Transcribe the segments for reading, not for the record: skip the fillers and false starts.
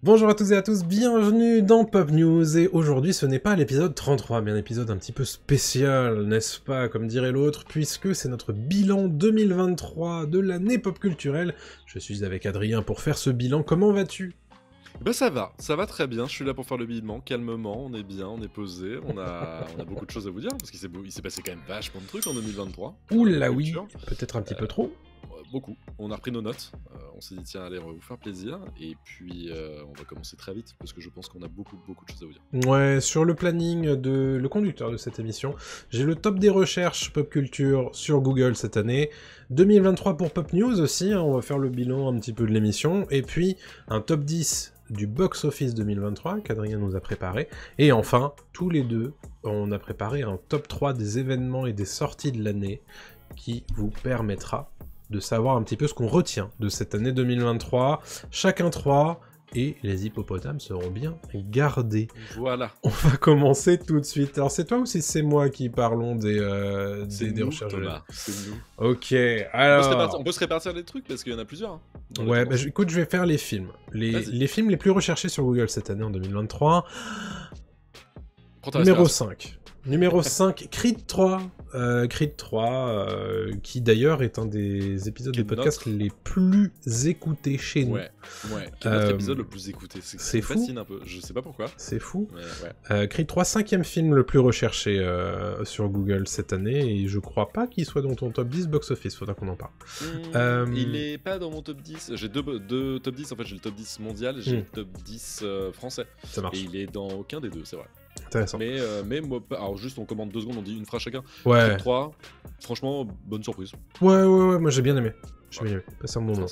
Bonjour à tous et à tous, bienvenue dans Pop News, et aujourd'hui ce n'est pas l'épisode 33, mais un épisode un petit peu spécial, n'est-ce pas, comme dirait l'autre, puisque c'est notre bilan 2023 de l'année pop culturelle. Je suis avec Adrien pour faire ce bilan, comment vas-tu? Bah ça va très bien, je suis là pour faire le bilan, calmement, on est bien, on est posé, on a beaucoup de choses à vous dire, parce il s'est passé quand même vachement de trucs en 2023. Oula oui, peut-être un petit peu trop. Beaucoup, on a repris nos notes, on s'est dit tiens allez on va vous faire plaisir, et puis on va commencer très vite, parce que je pense qu'on a beaucoup de choses à vous dire. Ouais, sur le planning de le conducteur de cette émission, j'ai le top des recherches pop culture sur Google cette année, 2023 pour Pop News aussi, hein, on va faire le bilan un petit peu de l'émission, et puis un top 10 du box-office 2023 qu'Adrien nous a préparé, et enfin, tous les deux, on a préparé un top 3 des événements et des sorties de l'année qui vous permettra de savoir un petit peu ce qu'on retient de cette année 2023, chacun 3, et les hippopotames seront bien gardés. Voilà. On va commencer tout de suite. Alors c'est toi ou c'est moi qui parlons des recherches Thomas, c'est nous. Ok, alors... On peut se répartir les trucs, parce qu'il y en a plusieurs. Hein, ouais, bah, écoute, je vais faire les films. Les films les plus recherchés sur Google cette année en 2023. Numéro 5. Numéro 5, Creed 3. Creed 3, qui d'ailleurs est un des épisodes de podcast les plus écoutés chez nous. Ouais, qui est notre épisode le plus écouté. C'est fou. fascine un peu, je sais pas pourquoi. C'est fou. Ouais. Creed 3, 5e film le plus recherché sur Google cette année, et je crois pas qu'il soit dans ton top 10 box-office, faudra qu'on en parle. Il est pas dans mon top 10, j'ai deux top 10, en fait j'ai le top 10 mondial et j'ai le top 10 français. Ça marche. Et il est dans aucun des deux, c'est vrai. Intéressant. Mais moi, alors juste on commande 2 secondes, on dit une phrase chacun. Ouais. 3, franchement, bonne surprise. Ouais, moi j'ai bien aimé. J'ai bien aimé, passé un bon moment.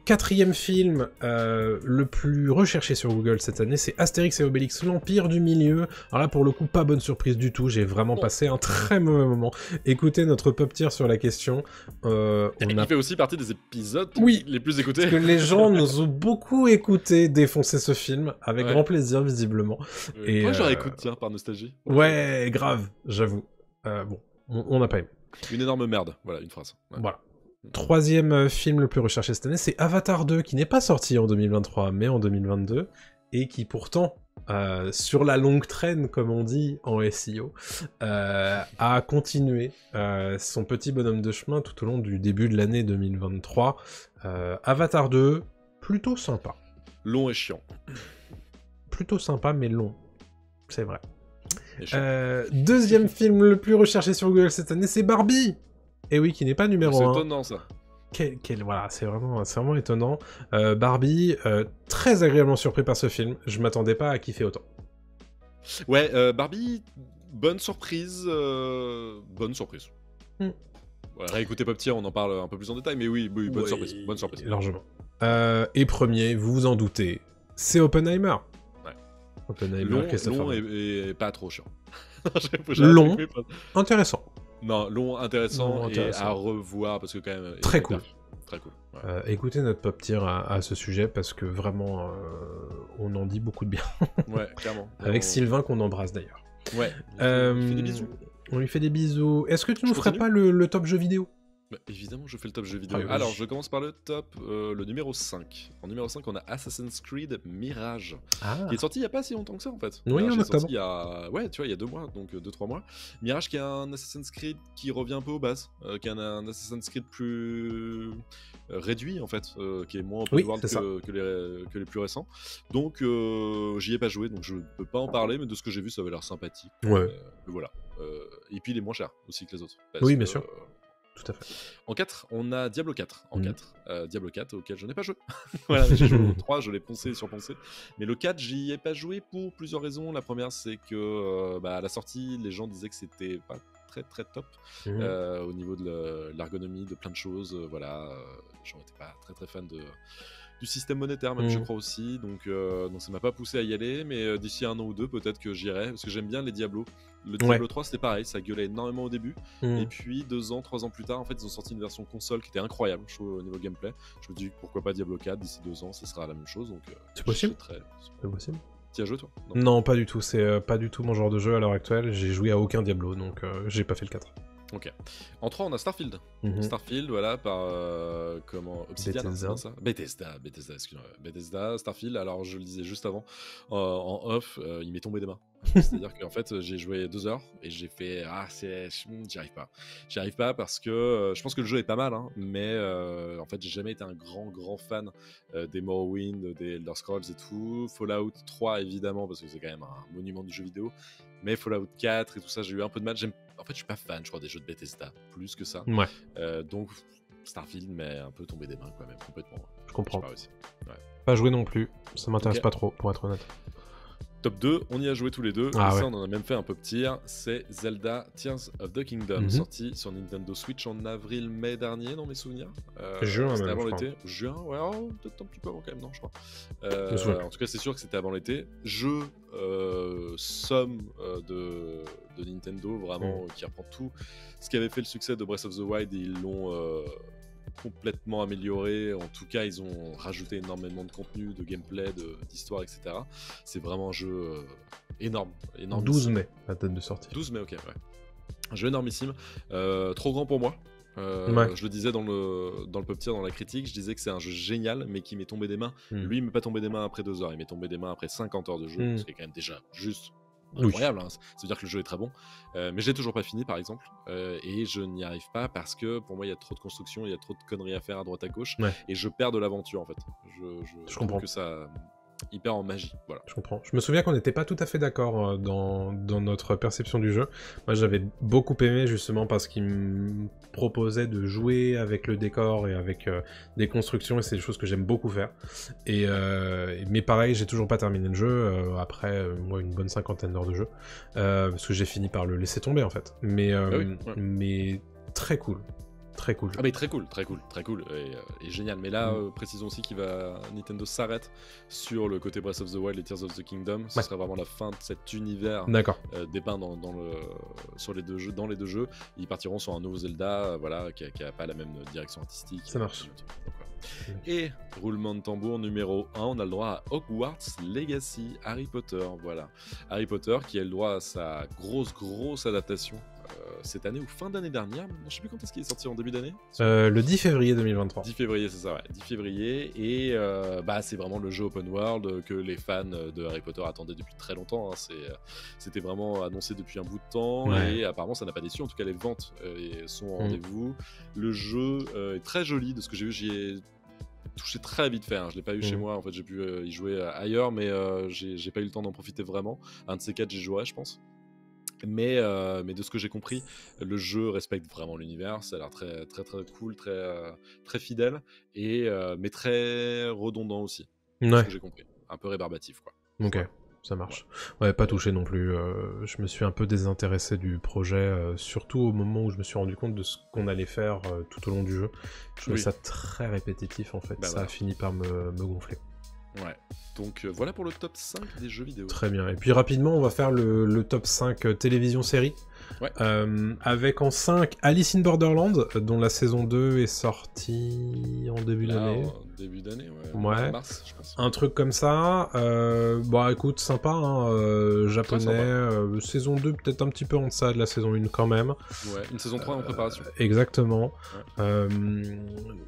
4e film le plus recherché sur Google cette année, c'est Astérix et Obélix, l'Empire du Milieu. Alors là, pour le coup, pas bonne surprise du tout, j'ai vraiment passé un très mauvais moment. Écoutez notre pop tier sur la question. Il fait aussi partie des épisodes les plus écoutés. Parce que les gens nous ont beaucoup écouté défoncer ce film, avec grand plaisir, visiblement. Et moi, je réécoute, tiens, par nostalgie. Ouais, grave, j'avoue. Bon, on n'a pas aimé. Une énorme merde, voilà, une phrase. Ouais. Voilà. 3e film le plus recherché cette année, c'est Avatar 2, qui n'est pas sorti en 2023, mais en 2022, et qui pourtant, sur la longue traîne, comme on dit en SEO, a continué son petit bonhomme de chemin tout au long du début de l'année 2023. Avatar 2, plutôt sympa. Long et chiant. Plutôt sympa, mais long. C'est vrai. 2e film le plus recherché sur Google cette année, c'est Barbie. Et oui, qui n'est pas numéro 1. C'est étonnant, ça. Voilà, c'est vraiment étonnant. Barbie, très agréablement surpris par ce film. Je m'attendais pas à kiffer autant. Ouais, Barbie, bonne surprise. Bonne surprise. Ouais, réécoutez Pop Tier, on en parle un peu plus en détail, mais oui, bonne surprise. Bonne surprise. Largement. Et premier, vous vous en doutez, c'est Oppenheimer. Ouais. Oppenheimer, long et pas trop chiant. Long, intéressant. Non, long, intéressant et à revoir, parce que quand même... Très cool. Très cool. Ouais. Écoutez notre pop tier à ce sujet, parce que vraiment, on en dit beaucoup de bien. Ouais, clairement. Avec Sylvain, qu'on embrasse d'ailleurs. Ouais, il fait des bisous. On lui fait des bisous. Est-ce que tu nous ferais pas le top jeu vidéo ? Bah, évidemment, je fais le top jeu vidéo. Alors, je commence par le top, le numéro 5. En numéro 5, on a Assassin's Creed Mirage, qui est sorti il n'y a pas si longtemps que ça, en fait. Oui, en octobre. Il y a 2 mois, donc 2-3 mois. Mirage, qui est un Assassin's Creed qui revient un peu aux bases, qui est un Assassin's Creed plus réduit, en fait, qui est moins open world que les plus récents. Donc, j'y ai pas joué, donc je peux pas en parler, mais de ce que j'ai vu, ça avait l'air sympathique. Ouais. Voilà. Et puis, il est moins cher aussi que les autres. Oui, bien sûr. Tout à fait. En 4, on a Diablo 4. En 4. Diablo 4, auquel je n'ai pas joué. Voilà, j'ai joué au 3, je l'ai poncé, surponcé. Mais le 4, j'y ai pas joué pour plusieurs raisons. La première, c'est que à la sortie, les gens disaient que c'était pas très top au niveau de l'ergonomie, de plein de choses. Voilà, les gens n'étaient pas très fans du système monétaire, même je crois aussi. Donc ça m'a pas poussé à y aller. Mais d'ici 1 an ou 2, peut-être que j'irai. Parce que j'aime bien les Diablo. Le Diablo 3, c'était pareil, ça gueulait énormément au début. Et puis 2 ans, 3 ans plus tard, en fait, ils ont sorti une version console qui était incroyable, je trouve, au niveau gameplay. Je me dis pourquoi pas Diablo 4, d'ici 2 ans, ce sera la même chose. Donc c'est possible. C'est possible. Tu as joué, toi? Non, pas du tout. C'est pas du tout mon genre de jeu à l'heure actuelle. J'ai joué à aucun Diablo, donc j'ai pas fait le 4. Ok. En 3, on a Starfield. Mhm. Starfield, voilà, par comment Obsidian, hein, c'est Bethesda. bien ça Bethesda, excuse-moi. Bethesda, Starfield. Alors, je le disais juste avant, en off, il m'est tombé des mains. C'est-à-dire qu'en fait, j'ai joué 2 heures et j'ai fait j'y arrive pas. J'y arrive pas parce que je pense que le jeu est pas mal, hein, mais en fait, j'ai jamais été un grand fan des Morrowind, des Elder Scrolls et tout. Fallout 3, évidemment, parce que c'est quand même un monument du jeu vidéo. Mais Fallout 4 et tout ça, j'ai eu un peu de mal. En fait, je suis pas fan, je crois, des jeux de Bethesda, plus que ça. Ouais, Donc, Starfield m'est un peu tombé des mains, quoi, même complètement. je comprends. J'ai pas réussi. Ouais. Pas joué non plus, ça m'intéresse Ok. pas trop, pour être honnête. Top 2, on y a joué tous les deux. Ah et ouais. ça, on en a même fait un peu petit. C'est Zelda Tears of the Kingdom, Mhm. sorti sur Nintendo Switch en avril-mai dernier, dans mes souvenirs. Juin C'était même, avant je crois. l'été. Juin, ouais, peut-être un petit peu avant quand même, non, je crois. me souviens plus. En tout cas, c'est sûr que c'était avant l'été. Jeu somme de Nintendo, vraiment, qui reprend tout ce qui avait fait le succès de Breath of the Wild et ils l'ont complètement amélioré. En tout cas, ils ont rajouté énormément de contenu, de gameplay, d'histoire, etc. C'est vraiment un jeu énorme. 12 mai, la date de sortie. 12 mai, ok, ouais. Un jeu énormissime. Trop grand pour moi. Ouais. Je le disais dans le pop tier, dans la critique, je disais que c'est un jeu génial, mais qui m'est tombé des mains. Mm. Lui, il m'est pas tombé des mains après 2 heures, il m'est tombé des mains après 50 heures de jeu, ce qui est quand même déjà juste incroyable, hein. Ça veut dire que le jeu est très bon. Mais j'ai toujours pas fini, par exemple, et je n'y arrive pas parce que pour moi, il y a trop de construction, il y a trop de conneries à faire à droite à gauche, et je perds de l'aventure en fait. Je comprends. trouve que ça hyper en magie, voilà. Je comprends. Je me souviens qu'on n'était pas tout à fait d'accord dans notre perception du jeu. Moi, j'avais beaucoup aimé justement parce qu'il me proposait de jouer avec le décor et avec des constructions, et c'est des choses que j'aime beaucoup faire. Mais pareil, j'ai toujours pas terminé le jeu après moi une bonne 50aine d'heures de jeu parce que j'ai fini par le laisser tomber en fait. Mais très cool. Très cool. Ah mais très cool et génial. Mais là, précisons aussi Nintendo s'arrête sur le côté Breath of the Wild et Tears of the Kingdom. Ce sera vraiment la fin de cet univers dépeint sur les deux jeux. Dans les deux jeux, ils partiront sur un nouveau Zelda, voilà, qui a pas la même direction artistique. Ça marche. Donc, voilà. Et roulement de tambour numéro 1, on a le droit à Hogwarts Legacy, Harry Potter, voilà. Harry Potter qui a le droit à sa grosse adaptation cette année ou fin d'année dernière, je sais plus quand est-ce qu'il est sorti, en début d'année, le 10 février 2023. 10 février, c'est ça, ouais, 10 février, et c'est vraiment le jeu open world que les fans de Harry Potter attendaient depuis très longtemps, hein. C'était vraiment annoncé depuis un bout de temps, et apparemment ça n'a pas déçu, en tout cas les ventes sont au rendez-vous. Le jeu est très joli, de ce que j'ai vu, j'y ai touché très vite fait, hein. Je l'ai pas eu chez moi, en fait j'ai pu y jouer ailleurs, mais j'ai pas eu le temps d'en profiter vraiment. Un de ces 4 j'y jouerai, je pense. Mais de ce que j'ai compris, le jeu respecte vraiment l'univers, ça a l'air très cool, très fidèle, mais très redondant aussi, de ce que j'ai compris. Un peu rébarbatif, quoi. Ok, ça marche. Ouais, pas touché non plus. Je me suis un peu désintéressé du projet, surtout au moment où je me suis rendu compte de ce qu'on allait faire tout au long du jeu. Je trouvais ça très répétitif en fait, ça a fini par me gonfler. Ouais, donc voilà pour le top 5 des jeux vidéo. Très bien, et puis rapidement on va faire le top 5 télévision-série. Ouais. Avec en 5 Alice in Borderland, dont la saison 2 est sortie en début d'année. Début d'année, ouais. Mars, je pense. Un truc comme ça. Écoute, sympa, hein, japonais. Saison 2, peut-être un petit peu en deçà de la saison 1 quand même. Ouais, une saison 3 en préparation. Exactement. Ouais.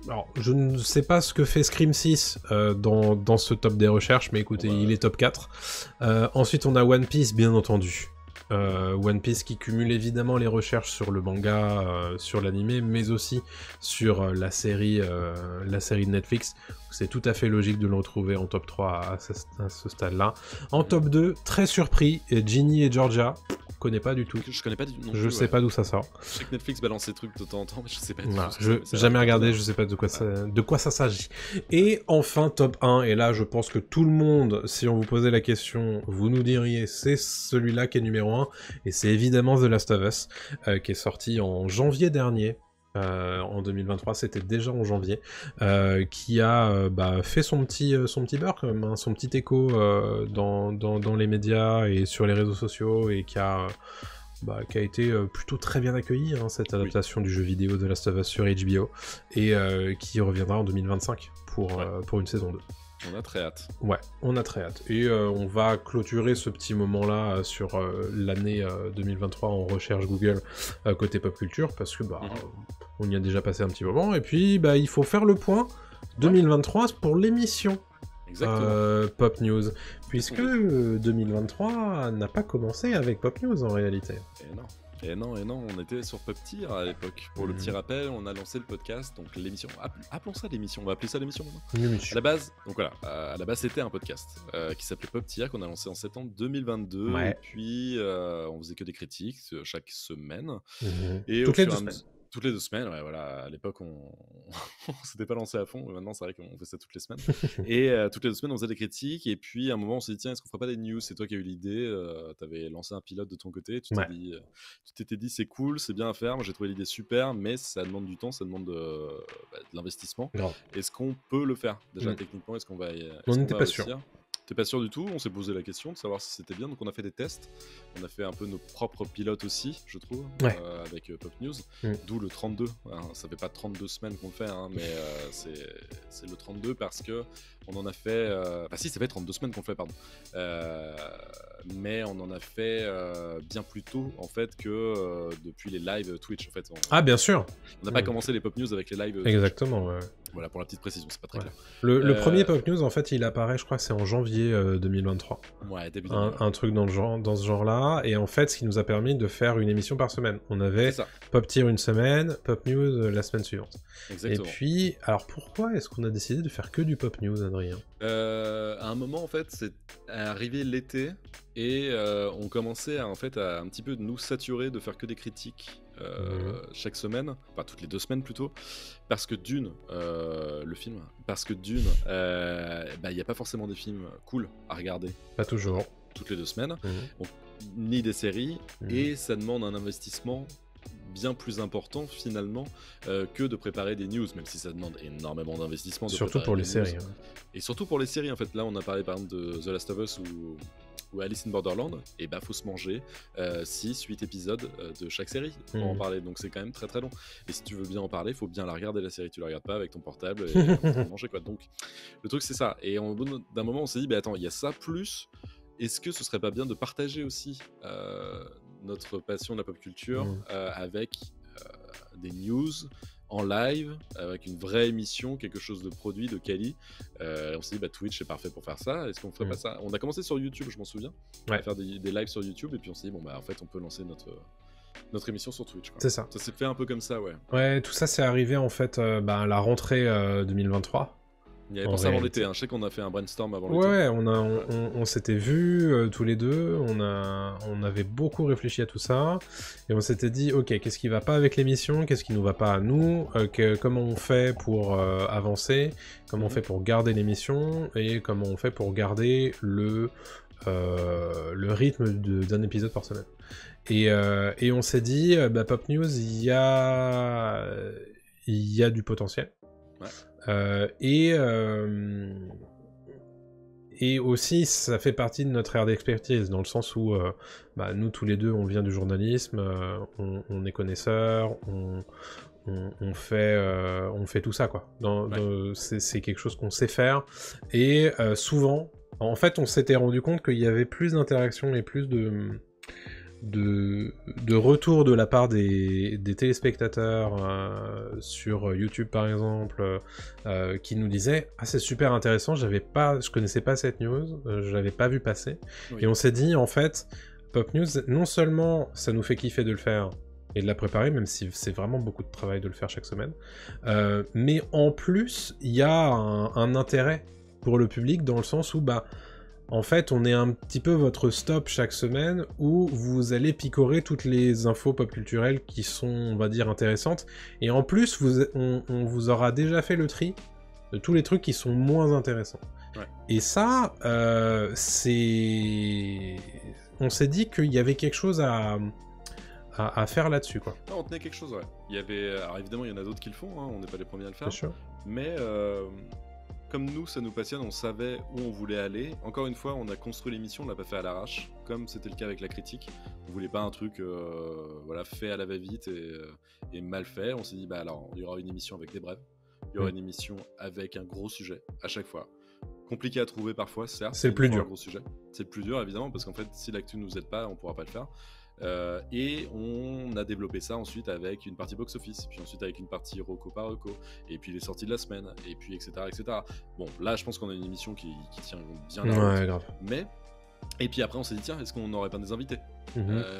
Alors, je ne sais pas ce que fait Scream 6 dans ce top des recherches, mais écoutez, il est top 4. Ensuite, on a One Piece, bien entendu. One Piece qui cumule évidemment les recherches sur le manga, sur l'animé, mais aussi sur la série de Netflix. C'est tout à fait logique de le retrouver en top 3 à ce stade-là. En top 2, très surpris, Ginny et Georgia. Je connais pas du tout. Je connais pas du tout. Je sais pas d'où ça sort. Je sais que Netflix balance ces trucs de temps en temps, mais je sais pas du voilà, tout. Je jamais regardé, je sais pas de quoi ça s'agit. Et enfin, top 1, et là je pense que tout le monde, si on vous posait la question, vous nous diriez c'est celui-là qui est numéro 1, et c'est évidemment The Last of Us, qui est sorti en janvier dernier. En 2023, c'était déjà en janvier, qui a fait son petit beurre, quand même, hein, son petit écho dans les médias et sur les réseaux sociaux, et qui a été plutôt très bien accueilli, hein, cette adaptation du jeu vidéo de Last of Us sur HBO, et qui reviendra en 2025 pour une saison 2. On a très hâte. Ouais, on a très hâte. Et on va clôturer ce petit moment-là sur l'année 2023 en recherche Google côté pop culture, parce que on y a déjà passé un petit moment. Et puis, il faut faire le point 2023 pour l'émission Pop News, puisque 2023 n'a pas commencé avec Pop News en réalité. Et non, on était sur Pop Tier à l'époque. Pour le petit rappel, on a lancé le podcast, donc l'émission. Appelons ça l'émission, on va appeler ça l'émission maintenant. À la base, donc voilà, à la base c'était un podcast qui s'appelait Pop Tier, qu'on a lancé en septembre 2022. Et puis on faisait que des critiques chaque semaine. Et toutes les 2 semaines. Toutes les 2 semaines, ouais, voilà. À l'époque, on s'était pas lancé à fond. Maintenant, c'est vrai qu'on fait ça toutes les semaines. Et toutes les 2 semaines, on faisait des critiques. Et puis, à un moment, on s'est dit, tiens, est-ce qu'on ferait pas des news? C'est toi qui as eu l'idée. Tu avais lancé un pilote de ton côté. Tu t'étais dit, c'est cool, c'est bien à faire. Moi, j'ai trouvé l'idée super, mais ça demande du temps, ça demande de l'investissement. Est-ce qu'on peut le faire? Déjà, techniquement, est-ce qu'on va on n'était pas sûr. T'es pas sûr du tout, on s'est posé la question de savoir si c'était bien, donc on a fait des tests, on a fait un peu nos propres pilotes aussi, je trouve, avec Pop News, d'où le 32, ça fait pas 32 semaines qu'on le fait, mais c'est le 32 parce que on en a fait, si ça fait 32 semaines qu'on le fait, pardon, mais on en a fait bien plus tôt en fait que depuis les lives Twitch en fait. Bien sûr. On n'a pas commencé les Pop News avec les lives Exactement, Twitch. Voilà, pour la petite précision, c'est pas très clair. Le premier Pop News, en fait, il apparaît, je crois que c'est en janvier 2023. Ouais, début un truc dans ce genre-là, et en fait, ce qui nous a permis de faire une émission par semaine. On avait Pop Tier une semaine, Pop News la semaine suivante. Exactement. Et puis, alors pourquoi est-ce qu'on a décidé de faire que du Pop News, Adrien? À un moment, en fait, c'est arrivé l'été, et on commençait à un petit peu nous saturer de faire que des critiques chaque semaine, enfin toutes les 2 semaines plutôt, parce que il n'y a pas forcément des films cool à regarder. Pas toujours. Toutes les 2 semaines, donc, ni des séries, et ça demande un investissement bien plus important finalement que de préparer des news, même si ça demande énormément d'investissement. Surtout pour les séries. Et surtout pour les séries, en fait. Là, on a parlé par exemple de The Last of Us ou Alice in Borderland, et faut se manger 6-8 épisodes de chaque série pour en parler, donc c'est quand même très très long. Et si tu veux bien en parler, il faut bien la regarder la série, tu la regardes pas avec ton portable et manger quoi. Donc le truc c'est ça, et au bout d'un moment on s'est dit, attends, il y a ça plus, est-ce que ce serait pas bien de partager aussi notre passion de la pop culture avec des news en live, avec une vraie émission, quelque chose de produit, de quali. On s'est dit, Twitch c'est parfait pour faire ça, est-ce qu'on ferait pas ça? On a commencé sur YouTube, je m'en souviens, à faire des lives sur YouTube, et puis on s'est dit, en fait on peut lancer notre émission sur Twitch, quoi. C'est ça. Ça s'est fait un peu comme ça, ouais. Ouais, tout ça c'est arrivé en fait à la rentrée 2023. Il y avait pensé avant l'été, je sais qu'on a fait un brainstorm avant l'été. Ouais, on s'était vus tous les deux, on avait beaucoup réfléchi à tout ça, et on s'était dit, ok, qu'est-ce qui va pas avec l'émission, qu'est-ce qui nous va pas à nous, comment on fait pour avancer, comment on fait pour garder l'émission, et comment on fait pour garder le rythme d'un épisode par semaine. Et on s'est dit, Pop News, il y a du potentiel. Et aussi, ça fait partie de notre ère d'expertise, dans le sens où nous, tous les deux, on vient du journalisme, on est connaisseurs, on fait tout ça, quoi. C'est quelque chose qu'on sait faire, et souvent, en fait, on s'était rendu compte qu'il y avait plus d'interaction et plus de retour de la part des téléspectateurs sur YouTube par exemple, qui nous disaient c'est super intéressant, je connaissais pas cette news, je l'avais pas vu passer, et on s'est dit en fait Pop News, non seulement ça nous fait kiffer de le faire et de la préparer, même si c'est vraiment beaucoup de travail de le faire chaque semaine, mais en plus il y a un intérêt pour le public, dans le sens où en fait, on est un petit peu votre stop chaque semaine, où vous allez picorer toutes les infos pop culturelles qui sont, on va dire, intéressantes. Et en plus, on vous aura déjà fait le tri de tous les trucs qui sont moins intéressants. Ouais. Et ça, on s'est dit qu'il y avait quelque chose à faire là-dessus, quoi. Non, on tenait quelque chose, ouais. Alors évidemment, il y en a d'autres qui le font, on n'est pas les premiers à le faire. Bien sûr. Mais comme nous, ça nous passionne, on savait où on voulait aller. Encore une fois, on a construit l'émission, on l'a pas fait à l'arrache, comme c'était le cas avec la critique. On voulait pas un truc fait à la va-vite et mal fait. On s'est dit, alors, il y aura une émission avec des brèves, il y aura une émission avec un gros sujet à chaque fois, compliqué à trouver parfois, certes. C'est le plus dur. Un gros sujet. C'est le plus dur, évidemment, parce qu'en fait, si l'actu ne nous aide pas, on ne pourra pas le faire. Et on a développé ça ensuite avec une partie box-office, puis ensuite avec une partie reco par reco, et puis les sorties de la semaine, et puis etc. Bon, là, je pense qu'on a une émission qui tient bien la route. Ouais, grave. Mais... Et puis après, on s'est dit, tiens, est-ce qu'on n'aurait pas des invités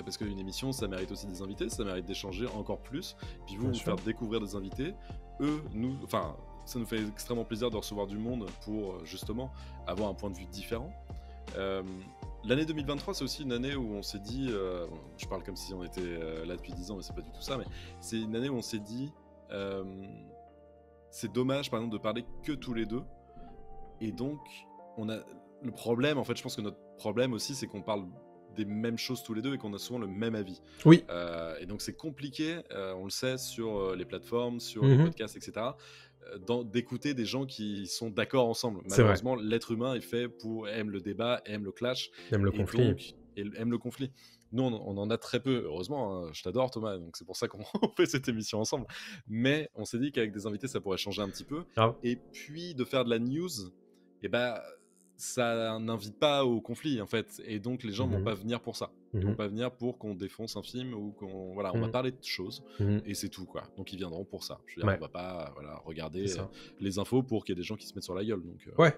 parce qu'une émission, ça mérite aussi des invités, ça mérite d'échanger encore plus. Puis vous faire découvrir des invités. Enfin, ça nous fait extrêmement plaisir de recevoir du monde pour justement avoir un point de vue différent. L'année 2023, c'est aussi une année où on s'est dit, je parle comme si on était là depuis 10 ans, mais c'est pas du tout ça, mais c'est une année où on s'est dit, c'est dommage par exemple de parler que tous les deux. Et donc, on a le problème, en fait, je pense que notre problème aussi, c'est qu'on parle des mêmes choses tous les deux et qu'on a souvent le même avis. Oui. Et donc c'est compliqué, on le sait, sur les plateformes, sur les podcasts, etc., d'écouter des gens qui sont d'accord ensemble. Malheureusement, l'être humain est fait aime le débat, aime le clash, aime le conflit. Aime le conflit. Nous, on en a très peu, heureusement, hein, je t'adore Thomas, donc c'est pour ça qu'on fait cette émission ensemble. Mais on s'est dit qu'avec des invités, ça pourrait changer un petit peu. Et puis de faire de la news, ça n'invite pas au conflit en fait, et donc les gens vont pas venir pour ça. Ils vont pas venir pour qu'on défonce un film ou qu'on on va parler de choses et c'est tout quoi. Donc ils viendront pour ça. Je veux dire, on va pas regarder les infos pour qu'il y ait des gens qui se mettent sur la gueule. Donc Voilà.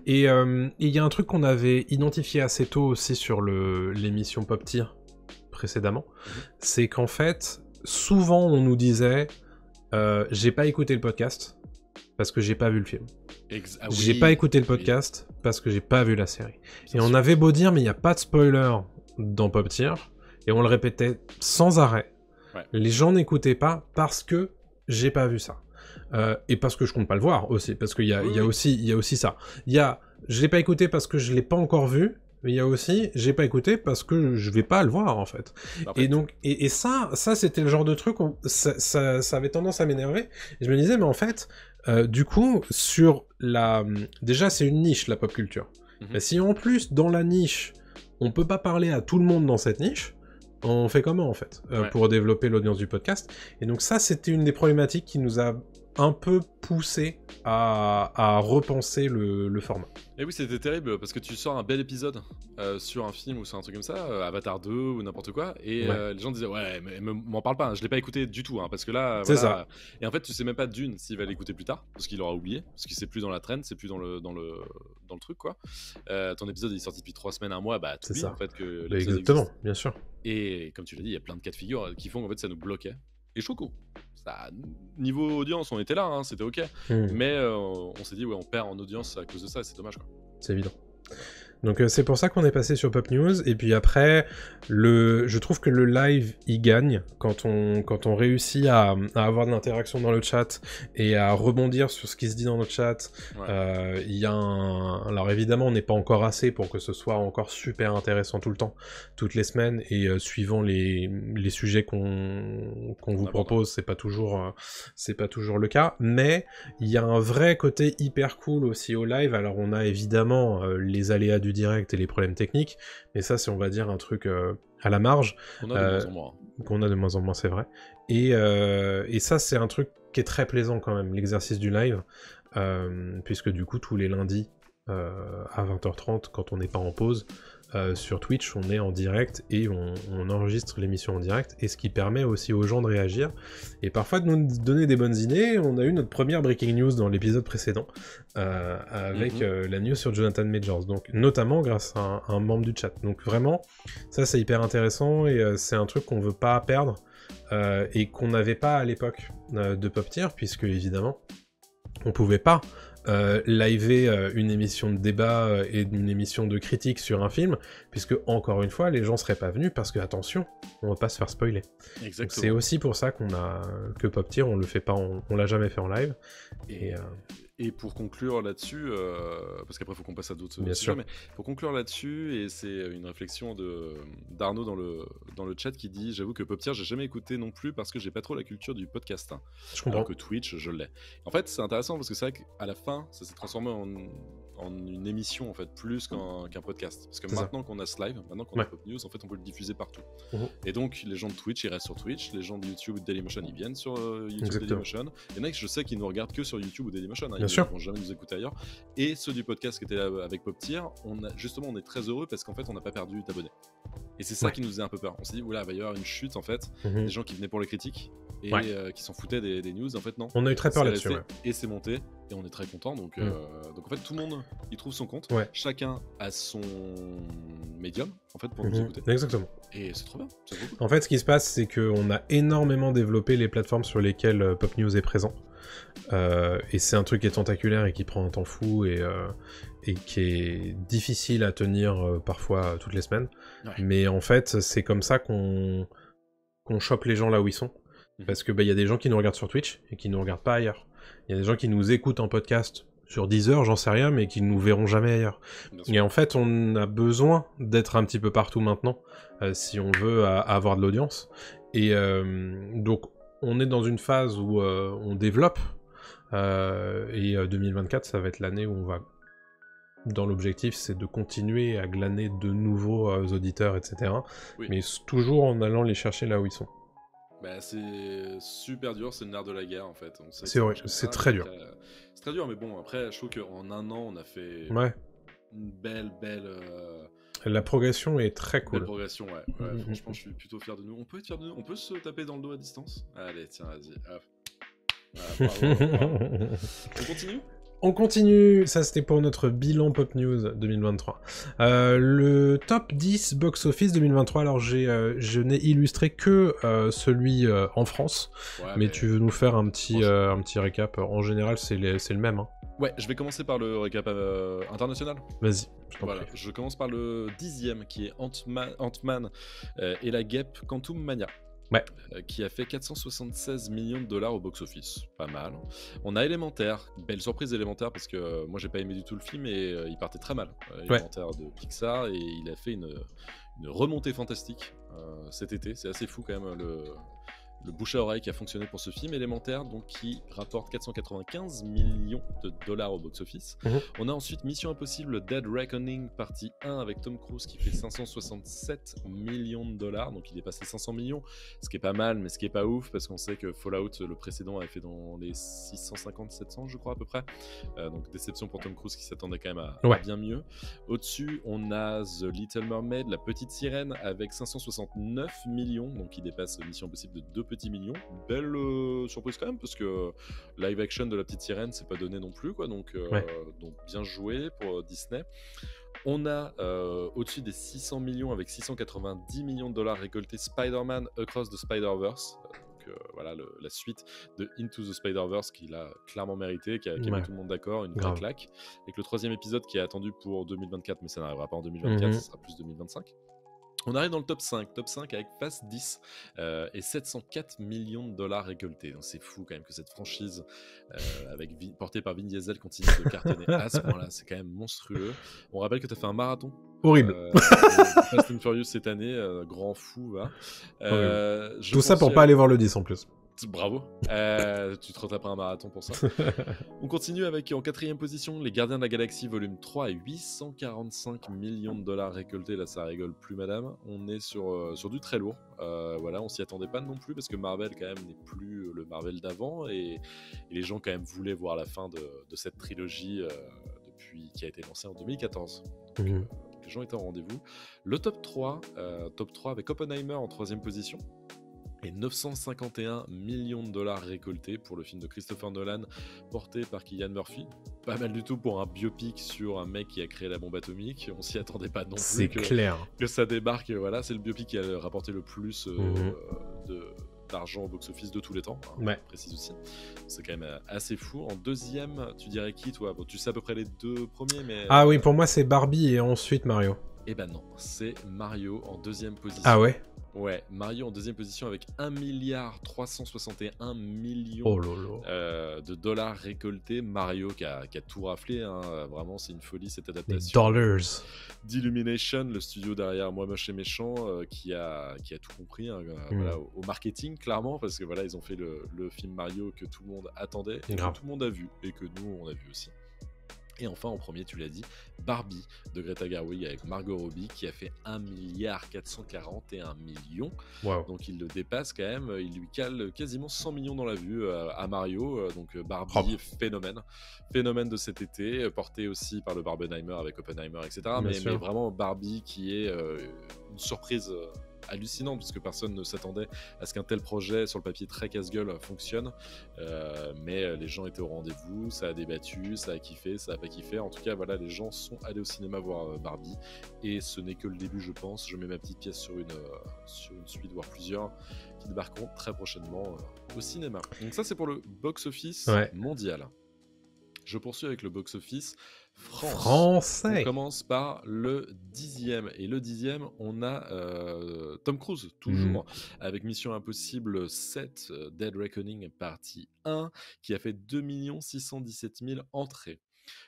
Et il y a un truc qu'on avait identifié assez tôt aussi sur l'émission Pop Tier précédemment, c'est qu'en fait souvent on nous disait j'ai pas écouté le podcast parce que j'ai pas vu le film. J'ai pas écouté le podcast parce que j'ai pas vu la série. Et on avait beau dire, mais il n'y a pas de spoiler dans Pop Tier, et on le répétait sans arrêt. Les gens n'écoutaient pas parce que j'ai pas vu ça. Et parce que je compte pas le voir aussi, parce qu'il y a aussi ça. Il y a, je l'ai pas écouté parce que je l'ai pas encore vu, mais il y a aussi, j'ai pas écouté parce que je vais pas le voir en fait. Et donc, et ça c'était le genre de truc, ça avait tendance à m'énerver. Et je me disais, mais en fait, du coup, déjà c'est une niche la pop culture. Mais si en plus dans la niche, on peut pas parler à tout le monde dans cette niche, on fait comment en fait pour développer l'audience du podcast? Et donc ça, c'était une des problématiques qui nous a un peu poussé à repenser le format. Et oui, c'était terrible parce que tu sors un bel épisode sur un film ou sur un truc comme ça, Avatar 2 ou n'importe quoi, et les gens disaient ouais, mais m'en parle pas, hein, je l'ai pas écouté du tout, hein, parce que là, c'est ça. Et en fait, tu sais même pas d'une s'il va l'écouter plus tard, parce qu'il aura oublié, parce qu'il c'est plus dans la trend, c'est plus dans le truc quoi. Ton épisode il est sorti depuis 3 semaines, un mois, bah t'oublies en fait que l'épisode exactement, existe. bien sûr. Et comme tu l'as dit, il y a plein de cas de figure qui font qu'en fait ça nous bloquait. Et choco. Ça, niveau audience, on était là, hein, c'était ok. Mais on s'est dit, ouais, on perd en audience à cause de ça, et c'est dommage, quoi. C'est évident. Donc c'est pour ça qu'on est passé sur Pop News, et puis après, je trouve que le live, il gagne, quand on réussit à avoir de l'interaction dans le chat, et à rebondir sur ce qui se dit dans le chat. Il y a alors évidemment, on n'est pas encore assez pour que ce soit encore super intéressant tout le temps, toutes les semaines, et suivant les sujets qu'on vous propose, c'est pas toujours le cas, mais il y a un vrai côté hyper cool aussi au live. Alors on a évidemment les aléas du direct et les problèmes techniques, mais ça c'est, on va dire, un truc à la marge qu'on a de moins en moins. Qu'on a de moins en moins, c'est vrai, et ça c'est un truc qui est très plaisant quand même, l'exercice du live, puisque du coup tous les lundis à 20h30, quand on n'est pas en pause, sur Twitch, on est en direct et on enregistre l'émission en direct, et ce qui permet aussi aux gens de réagir et parfois de nous donner des bonnes idées. On a eu notre première breaking news dans l'épisode précédent avec la news sur Jonathan Majors, donc notamment grâce à un membre du chat. Donc vraiment, ça c'est hyper intéressant, et c'est un truc qu'on veut pas perdre, et qu'on n'avait pas à l'époque de Pop Tier, puisque évidemment on pouvait pas liver une émission de débat et une émission de critique sur un film, puisque encore une fois les gens seraient pas venus, parce que attention, on va pas se faire spoiler. Exactement. Donc, c'est aussi pour ça que Pop Tier, on le fait pas, on l'a jamais fait en live. Et pour conclure là-dessus, parce qu'après il faut qu'on passe à d'autres sujets, mais pour conclure là-dessus, et c'est une réflexion d'Arnaud dans le chat qui dit: j'avoue que Pop Tier j'ai jamais écouté non plus parce que j'ai pas trop la culture du podcast, hein. Je comprends. Alors que Twitch je l'ai. En fait c'est intéressant parce que c'est vrai qu'à la fin ça s'est transformé en une émission en fait, plus qu'un podcast. Parce que C'est maintenant qu'on a ce live, maintenant qu'on a Ouais. Pop News, en fait, on peut le diffuser partout. Mhm. Et donc, les gens de Twitch, ils restent sur Twitch. Les gens de YouTube ou de Dailymotion, ils viennent sur YouTube Exactement. Dailymotion. Il y en a que je sais qui nous regardent que sur YouTube ou Dailymotion. Bien Ils sûr. ne vont jamais nous écouter ailleurs. Et ceux du podcast qui étaient là avec PopTier, justement, on est très heureux parce qu'en fait, on n'a pas perdu d'abonnés. Et c'est ça Ouais. qui nous faisait un peu peur. On s'est dit, oula, il va y avoir une chute en fait. Mhm. Des gens qui venaient pour les critiques et Ouais. qui s'en foutaient des news. En fait, non. On a eu très peur C'est là-dessus. resté Ouais. et c'est monté et on est très content. Donc en fait, tout le monde il trouve son compte. Ouais. Chacun a son médium en fait pour nous Mhm. écouter. Exactement. Et c'est trop bien. C'est trop cool. En fait, ce qui se passe, c'est qu'on a énormément développé les plateformes sur lesquelles Pop News est présent. Et c'est un truc qui est tentaculaire et qui prend un temps fou et qui est difficile à tenir parfois toutes les semaines. Ouais. Mais en fait, c'est comme ça qu'on chope les gens là où ils sont. Parce que y a des gens qui nous regardent sur Twitch et qui nous regardent pas ailleurs. Il y a des gens qui nous écoutent en podcast sur Deezer, j'en sais rien, mais qui nous verront jamais ailleurs. Bien sûr. Et en fait, on a besoin d'être un petit peu partout maintenant, si on veut avoir de l'audience. Et donc, on est dans une phase où on développe, et 2024, ça va être l'année où on va... Dans l'objectif, c'est de continuer à glaner de nouveaux auditeurs, etc. Oui. Mais toujours en allant les chercher là où ils sont. Bah, c'est super dur, c'est le nerf de la guerre en fait. On sait que C'est ça vrai, marche comme c'est ça, très mais dur. après, c'est très dur, mais bon, après, je trouve qu'en un an, on a fait Ouais, une belle la progression est très cool. progression. Ouais. Mhm. Franchement, je suis plutôt fier de nous. On peut être fier de nous. On peut se taper dans le dos à distance. Allez, tiens, vas-y. Hop. Voilà, bravo. On continue. On continue, ça c'était pour notre bilan Pop News 2023. Le top 10 box-office 2023, alors je n'ai illustré que celui en France, Ouais, mais tu veux nous faire un petit récap. En général, c'est le même. Hein. Ouais, je vais commencer par le récap international. Vas-y, je t'en Voilà, prie. je commence par le 10e qui est Ant-Man et la guêpe Quantum Mania. Ouais. Qui a fait 476 millions de dollars au box-office. Pas mal. On a Élémentaire. Belle surprise Élémentaire parce que moi j'ai pas aimé du tout le film et il partait très mal. Élémentaire de Pixar et il a fait une remontée fantastique cet été. C'est assez fou quand même le bouche à oreille qui a fonctionné pour ce film Élémentaire, donc qui rapporte 495 millions de dollars au box-office. On a ensuite Mission Impossible Dead Reckoning partie 1 avec Tom Cruise qui fait 567 millions de dollars, donc il est passé 500 millions, ce qui est pas mal, mais ce qui est pas ouf parce qu'on sait que Fallout, le précédent, avait fait dans les 650-700 je crois à peu près, donc déception pour Tom Cruise qui s'attendait quand même à bien mieux. Au-dessus, on a The Little Mermaid, la petite sirène, avec 569 millions, donc il dépasse Mission Impossible de 2 petits millions. Belle surprise quand même, parce que live action de la petite sirène, c'est pas donné non plus, quoi. Donc bien joué pour Disney. On a au-dessus des 600 millions avec 690 millions de dollars récoltés Spider-Man Across the Spider-Verse. Voilà la suite de Into the Spider-Verse qu'il a clairement mérité, qui a mis tout le monde d'accord, une vraie claque. Avec le 3e épisode qui est attendu pour 2024, mais ça n'arrivera pas en 2024, ça sera plus 2025. On arrive dans le top 5 avec Fast 10 et 704 millions de dollars récoltés. Donc c'est fou quand même que cette franchise portée par Vin Diesel continue de cartonner à ce point-là. C'est quand même monstrueux. On rappelle que tu as fait un marathon. Horrible. Fast and Furious cette année, grand fou. Tout ça pour pas aller voir le 10 en plus. Bravo, tu te retaperas un marathon pour ça. On continue avec en 4e position Les Gardiens de la Galaxie volume 3 et 845 millions de dollars récoltés. Là ça rigole plus madame, on est sur du très lourd. Voilà, on s'y attendait pas non plus parce que Marvel quand même n'est plus le Marvel d'avant et les gens quand même voulaient voir la fin de cette trilogie qui a été lancée en 2014. Donc, les gens étaient au rendez-vous. Le top 3 avec Oppenheimer en 3e position. Et 951 millions de dollars récoltés pour le film de Christopher Nolan, porté par Cillian Murphy. Pas mal du tout pour un biopic sur un mec qui a créé la bombe atomique. On s'y attendait pas non plus que ça débarque. Voilà, c'est le biopic qui a rapporté le plus d'argent au box-office de tous les temps. Hein, précise aussi. C'est quand même assez fou. En 2e, tu dirais qui toi? Bon, tu sais à peu près les 2 premiers, mais... Ah oui, pour moi c'est Barbie et ensuite Mario. Eh ben non, c'est Mario en 2e position. Ah ouais? Ouais, Mario en 2e position avec 1,361 milliard de dollars récoltés. Mario qui a tout raflé, hein. Vraiment c'est une folie cette adaptation. d'Illumination, le studio derrière Moi Moche et Méchant, qui a tout compris voilà, au marketing clairement, parce que voilà ils ont fait le film Mario que tout le monde attendait et que tout le monde a vu et que nous on a vu aussi. Et enfin, en premier, tu l'as dit, Barbie de Greta Gerwig avec Margot Robbie qui a fait 1,441 milliard. Wow. Donc il le dépasse quand même, il lui cale quasiment 100 millions dans la vue à Mario. Donc Barbie, phénomène de cet été, porté aussi par le Barbenheimer avec Oppenheimer, etc. Mais vraiment Barbie qui est une surprise hallucinant puisque personne ne s'attendait à ce qu'un tel projet sur le papier très casse-gueule fonctionne, mais les gens étaient au rendez-vous, ça a débattu, ça a kiffé, ça a pas kiffé, en tout cas voilà, les gens sont allés au cinéma voir Barbie et ce n'est que le début, je pense. Je mets ma petite pièce sur une suite, voire plusieurs qui débarqueront très prochainement au cinéma. Donc ça c'est pour le box-office mondial. Je poursuis avec le box-office français. On commence par le 10e. Et le 10e, on a Tom Cruise, toujours, avec Mission Impossible 7, Dead Reckoning partie 1, qui a fait 2 617 000 entrées.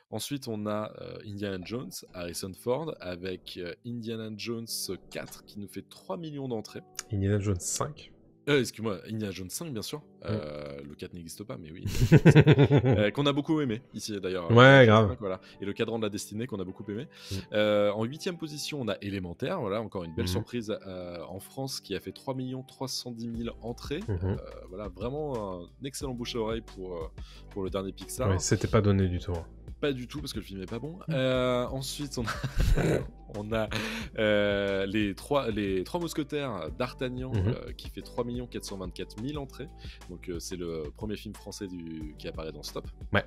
Ensuite, on a Indiana Jones, Harrison Ford, avec Indiana Jones 4, qui nous fait 3 millions d'entrées. Indiana Jones 5 excuse-moi, Indiana Jones 5 bien sûr, le 4 n'existe pas mais oui, qu'on a beaucoup aimé ici d'ailleurs. Ouais, grave. 5, voilà. Et le Cadran de la Destinée qu'on a beaucoup aimé. En 8e position on a Élémentaire, voilà, encore une belle surprise en France qui a fait 3 310 000 entrées. Voilà, vraiment un excellent bouche à oreille pour le dernier Pixar. Ouais, c'était pas donné du tout. Pas du tout parce que le film est pas bon. Ensuite on a les trois mousquetaires d'Artagnan qui fait 3 424 000 entrées. Donc c'est le premier film français qui apparaît dans Stop. Ouais.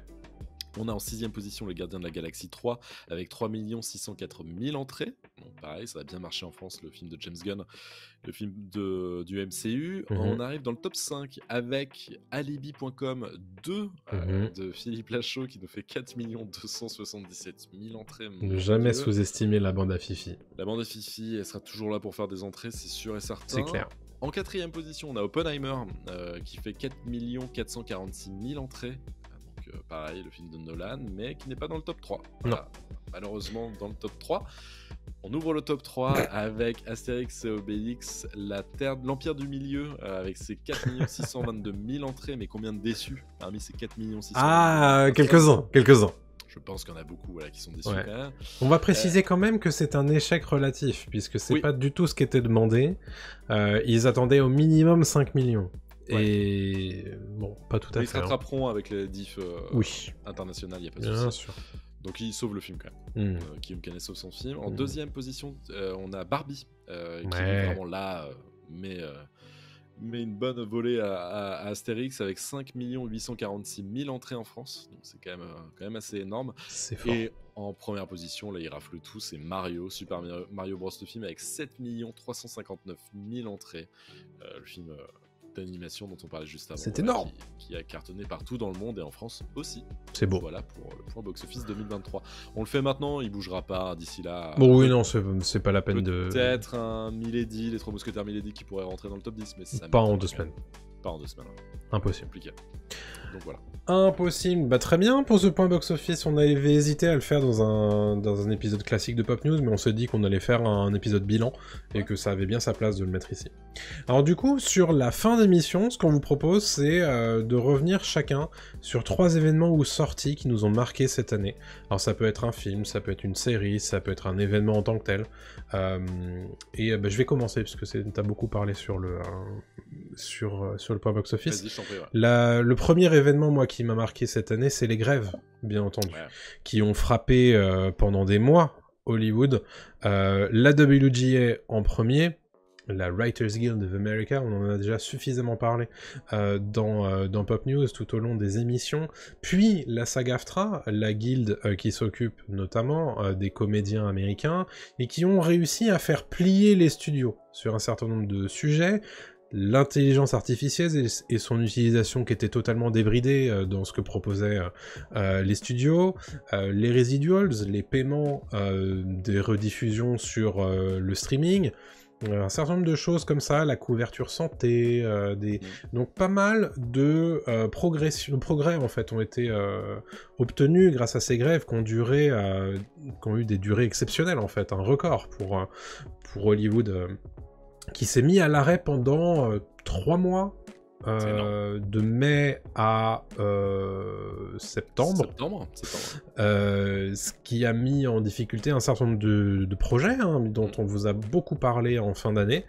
On a en 6e position Les Gardiens de la Galaxie 3 avec 3 604 000 entrées. Donc pareil, ça a bien marché en France, le film de James Gunn, le film du MCU. On arrive dans le top 5 avec Alibi.com 2 de Philippe Lachaud qui nous fait 4 277 000 entrées. Ne jamais sous-estimer la bande à Fifi. La bande à Fifi, elle sera toujours là pour faire des entrées, c'est sûr et certain. C'est clair. En 4e position, on a Oppenheimer qui fait 4 446 000 entrées. Pareil, le film de Nolan, mais qui n'est pas dans le top 3. Voilà. Malheureusement, dans le top 3. On ouvre le top 3 avec Astérix et Obélix, l'Empire du Milieu, avec ses 4 622 000 entrées, mais combien de déçus parmi ces 4 622 000 Ah, quelques-uns. Je pense qu'il y en a beaucoup qui sont déçus quand même. On va préciser quand même que c'est un échec relatif, puisque c'est pas du tout ce qui était demandé. Ils attendaient au minimum 5 millions. Et bon, pas tout à fait. Ils se rattraperont avec les diffs internationales, il n'y a pas de souci. Bien sûr. Donc il sauve le film quand même. Guillaume Canet sauve son film. En 2e position, on a Barbie, qui est vraiment là, mais une bonne volée à Astérix avec 5 846 000 entrées en France. Donc c'est quand même assez énorme. C'est fort. Et en première position, là il rafle tout, c'est Super Mario Bros. Le film avec 7 359 000 entrées. Le film d'animation dont on parlait juste avant. C'est énorme. Qui a cartonné partout dans le monde et en France aussi. C'est beau. Voilà pour le point box-office 2023. On le fait maintenant, il bougera pas d'ici là. Bon oui, non, c'est pas la peine de... Peut-être un Milady, les 3 mousquetaires Milady qui pourraient rentrer dans le top 10, mais ça pas en 2 semaines. Pas en 2 semaines. Impossible. Compliqué. Donc voilà. Impossible. Bah très bien, pour ce point box-office, on avait hésité à le faire dans un épisode classique de Pop News, mais on s'est dit qu'on allait faire un épisode bilan, et que ça avait bien sa place de le mettre ici. Alors du coup, sur la fin d'émission, ce qu'on vous propose, c'est de revenir chacun sur 3 événements ou sorties qui nous ont marqué cette année. Alors ça peut être un film, ça peut être une série, ça peut être un événement en tant que tel. Je vais commencer, parce que t'as beaucoup parlé sur le point box-office. Vas-y, je t'en prie, Le premier événement, moi, qui m'a marqué cette année, c'est les grèves, bien entendu, qui ont frappé pendant des mois Hollywood. La WGA en premier, la Writers Guild of America, on en a déjà suffisamment parlé dans Pop News tout au long des émissions, puis la SAG-AFTRA, la guilde qui s'occupe notamment des comédiens américains, et qui ont réussi à faire plier les studios sur un certain nombre de sujets. L'intelligence artificielle et son utilisation qui était totalement débridée dans ce que proposaient les studios, les residuals, les paiements des rediffusions sur le streaming, un certain nombre de choses comme ça, la couverture santé, donc pas mal de progrès en fait ont été obtenus grâce à ces grèves qui ont eu des durées exceptionnelles en fait, un record pour Hollywood. Qui s'est mis à l'arrêt pendant 3 mois de mai à septembre. Ce qui a mis en difficulté un certain nombre de projets dont on vous a beaucoup parlé en fin d'année.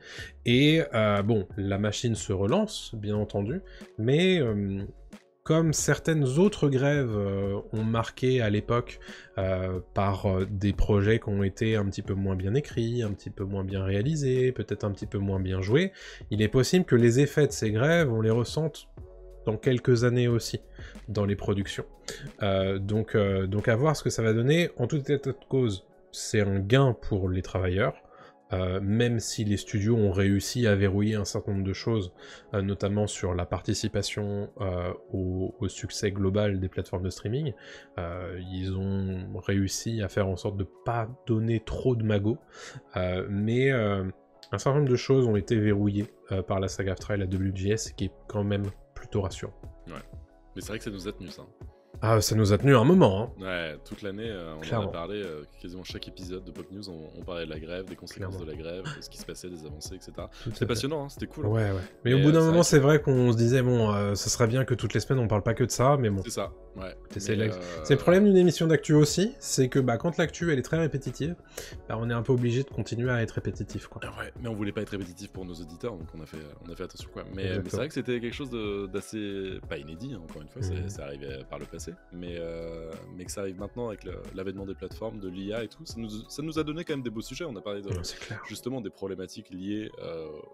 Et bon, la machine se relance, bien entendu, mais comme certaines autres grèves ont marqué à l'époque par des projets qui ont été un petit peu moins bien écrits, un petit peu moins bien réalisés, peut-être un petit peu moins bien joués, il est possible que les effets de ces grèves, on les ressente dans quelques années aussi, dans les productions. Donc à voir ce que ça va donner. En tout état de cause, c'est un gain pour les travailleurs, même si les studios ont réussi à verrouiller un certain nombre de choses, notamment sur la participation au succès global des plateformes de streaming. Ils ont réussi à faire en sorte de pas donner trop de magots, mais un certain nombre de choses ont été verrouillées par la SAG-AFTRA et la WGS, qui est quand même plutôt rassurant. Ouais, mais c'est vrai que ça nous a tenu ça. Ah, ça nous a tenu un moment, hein. Ouais, toute l'année, on en a parlé, quasiment chaque épisode de Pop News, on parlait de la grève, des conséquences de la grève, de ce qui se passait, des avancées, etc. C'était passionnant, hein, c'était cool. Ouais. Mais au bout d'un moment, c'est vrai qu'on se disait, bon, ce serait bien que toutes les semaines, on parle pas que de ça, mais bon. C'est ça, ouais. C'est le problème d'une émission d'actu aussi, c'est que quand l'actu, elle est très répétitive, on est un peu obligé de continuer à être répétitif, quoi. Ouais, mais on voulait pas être répétitif pour nos auditeurs, donc on a fait attention, quoi. Mais c'est vrai que c'était quelque chose d'assez, pas inédit, hein, encore une fois, ça arrivait par le passé, mais que ça arrive maintenant avec l'avènement des plateformes, de l'IA et tout, ça nous a donné quand même des beaux sujets. On a parlé justement des problématiques liées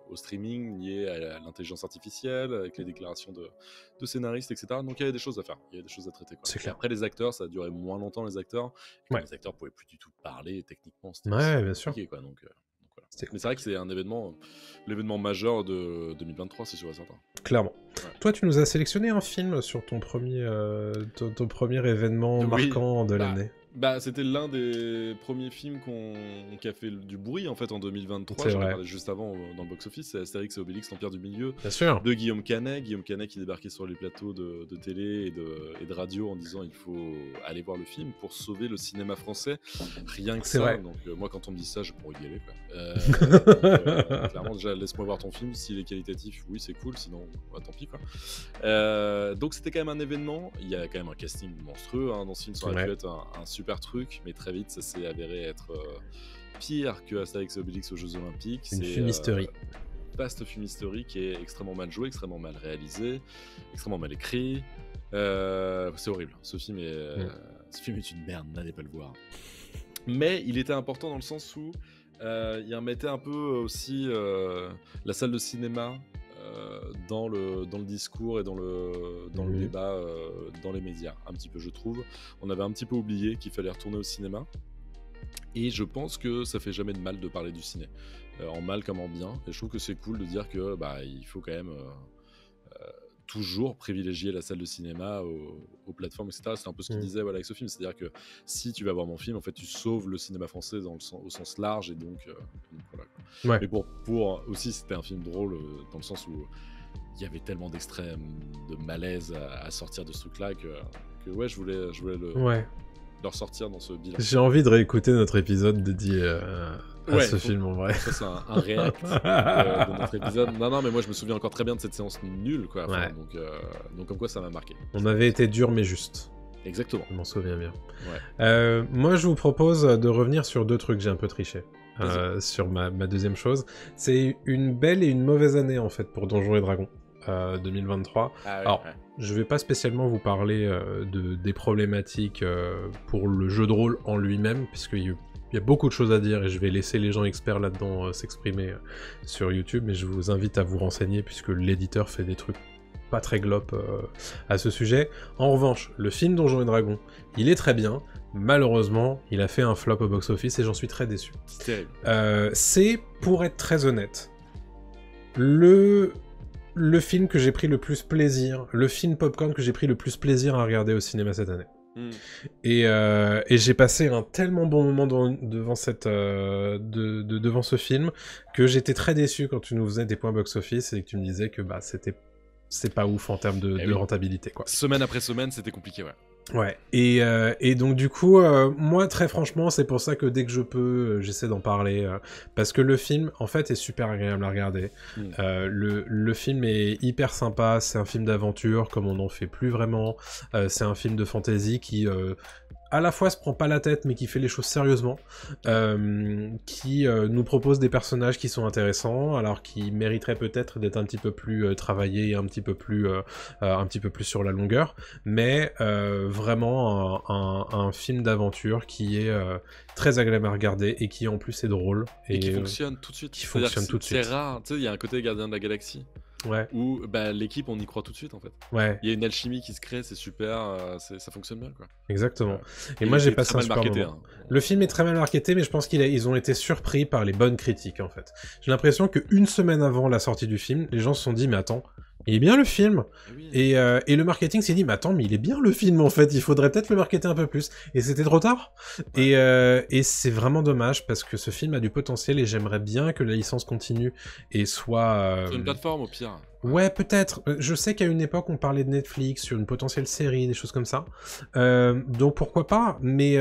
au streaming, liées à l'intelligence artificielle, avec les déclarations de scénaristes, etc. Donc il y avait des choses à faire, il y avait des choses à traiter, quoi. Clair. Après les acteurs, ça a duré moins longtemps, les acteurs. Les acteurs pouvaient plus du tout parler techniquement, c'était bien sûr. Quoi, donc voilà. Mais c'est vrai que c'est un événement, l'événement majeur de 2023, c'est sûr et certain. Clairement. Ouais. Toi, tu nous as sélectionné un film sur ton premier, ton premier événement marquant de l'année. C'était l'un des premiers films qui a fait du bruit en fait en 2023. J'en ai parlé juste avant dans le box-office. C'est Astérix et Obélix, l'Empire du Milieu, bien sûr, de Guillaume Canet. Guillaume Canet qui débarquait sur les plateaux de télé et de radio en disant il faut aller voir le film pour sauver le cinéma français. Rien que ça. Vrai. Donc moi quand on me dit ça, je pourrais y aller, quoi. Clairement déjà laisse-moi voir ton film. S'il est qualitatif, oui c'est cool. Sinon tant pis, quoi. Donc c'était quand même un événement. Il y a quand même un casting monstrueux dans ce film. Ça aurait pu être un super truc, mais très vite ça s'est avéré être pire que Astérix et Obélix aux Jeux Olympiques. Une fumisterie. Vaste fumisterie qui est extrêmement mal joué, extrêmement mal réalisé, extrêmement mal écrit. C'est horrible. Ce film est une merde, n'allez pas le voir. Mais il était important dans le sens où il remettait un peu aussi la salle de cinéma dans le discours et dans le débat dans les médias, un petit peu, je trouve. On avait un petit peu oublié qu'il fallait retourner au cinéma, et je pense que ça fait jamais de mal de parler du ciné, en mal comme en bien, et je trouve que c'est cool de dire que il faut quand même toujours privilégier la salle de cinéma aux plateformes, etc. C'est un peu ce qu'il disait avec ce film, c'est-à-dire que si tu vas voir mon film, en fait tu sauves le cinéma français au sens large, et donc voilà. Ouais. Mais pour aussi c'était un film drôle dans le sens où il y avait tellement d'extrêmes de malaise à sortir de ce truc-là que ouais, je voulais le ressortir dans ce bilan. J'ai envie de réécouter notre épisode dédié à ce film, en vrai. Ça, c'est un react de notre épisode. Non, mais moi, je me souviens encore très bien de cette séance nulle, quoi. Enfin, donc, comme quoi, ça m'a marqué. On avait été dur, mais juste. Exactement. Je m'en souviens bien. Ouais. Moi, je vous propose de revenir sur deux trucs. J'ai un peu triché. Sur ma deuxième chose. C'est une belle et une mauvaise année, en fait, pour Donjons et Dragons. 2023. Alors, je vais pas spécialement vous parler des problématiques pour le jeu de rôle en lui-même, puisqu'il y a beaucoup de choses à dire, et je vais laisser les gens experts là-dedans s'exprimer sur YouTube, mais je vous invite à vous renseigner, puisque l'éditeur fait des trucs pas très glop à ce sujet. En revanche, le film Donjons et Dragons, il est très bien. Malheureusement, il a fait un flop au box-office, et j'en suis très déçu. C'est, pour être très honnête, le film que j'ai pris le plus plaisir, le film popcorn que j'ai pris le plus plaisir à regarder au cinéma cette année. Et j'ai passé un tellement bon moment devant ce film que j'étais très déçu quand tu nous faisais des points box-office et que tu me disais que c'est pas ouf en termes de rentabilité, quoi. Semaine après semaine, c'était compliqué, ouais. Ouais, et donc du coup, moi très franchement, c'est pour ça que dès que je peux, j'essaie d'en parler, parce que le film, en fait, est super agréable à regarder. Le film est hyper sympa, c'est un film d'aventure, comme on n'en fait plus vraiment. C'est un film de fantasy qui, à la fois se prend pas la tête, mais qui fait les choses sérieusement, qui nous propose des personnages qui sont intéressants, alors qui mériteraient peut-être d'être un petit peu plus travaillés, un petit peu plus sur la longueur, mais vraiment un film d'aventure qui est très agréable à regarder et qui en plus est drôle et qui fonctionne tout de suite. Qui fonctionne tout de suite. C'est rare, tu sais, il y a un côté Gardien de la Galaxie. Ouais. Où bah, l'équipe, on y croit tout de suite en fait. Ouais. Il y a une alchimie qui se crée, c'est super, ça fonctionne bien quoi. Exactement. Et moi j'ai passé un super moment. Le film est très mal marketé, mais je pense qu'ils ont été surpris par les bonnes critiques en fait. J'ai l'impression qu'une semaine avant la sortie du film, les gens se sont dit mais attends, il est bien le film. Et le marketing s'est dit mais attends, mais il est bien le film en fait, il faudrait peut-être le marketer un peu plus. Et c'était trop tard. Ouais. Et c'est vraiment dommage parce que ce film a du potentiel et j'aimerais bien que la licence continue et soit... Sur une plateforme au pire. Ouais, peut-être. Je sais qu'à une époque, on parlait de Netflix sur une potentielle série, des choses comme ça. Donc pourquoi pas, mais